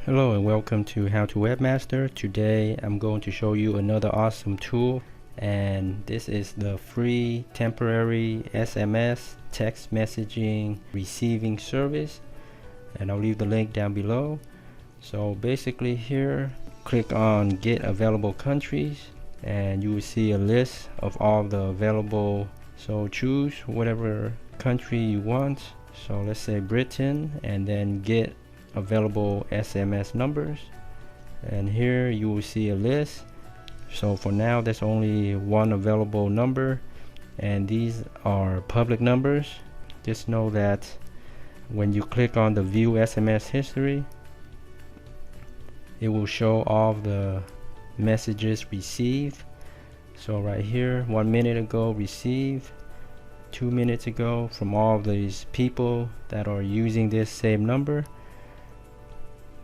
Hello and welcome to How to Webmaster. Today I'm going to show you another awesome tool, and this is the free temporary SMS text messaging receiving service, and I'll leave the link down below. So basically here, click on get available countries and you will see a list of all the available. So choose whatever country you want. So let's say Britain, and then get available SMS numbers, and here you will see a list. So for now there's only one available number, and these are public numbers. Just know that when you click on the view SMS history, it will show all the messages received. So right here, 1 minute ago received, 2 minutes ago, from all of these people that are using this same number.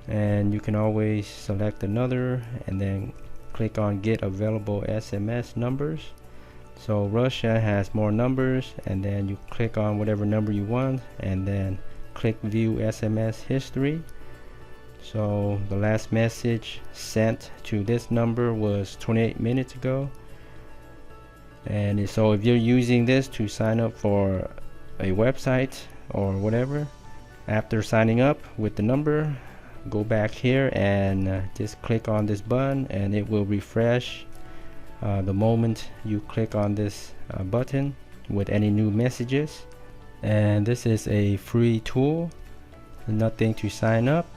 And you can always select another and then click on get available SMS numbers. So Russia has more numbers, and then you click on whatever number you want and then click view SMS history. So the last message sent to this number was 28 minutes ago. And so if you're using this to sign up for a website or whatever, after signing up with the number, go back here and just click on this button, and it will refresh the moment you click on this button with any new messages. And this is a free tool, nothing to sign up,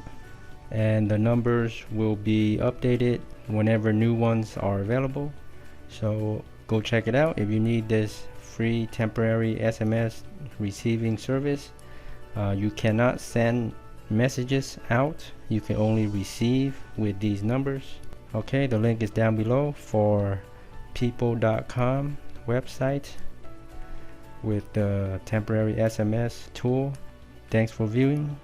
and the numbers will be updated whenever new ones are available. So go check it out if you need this free temporary SMS receiving service. You cannot send messages out, you can only receive with these numbers. Okay, the link is down below for people.com website with the temporary SMS tool. Thanks for viewing.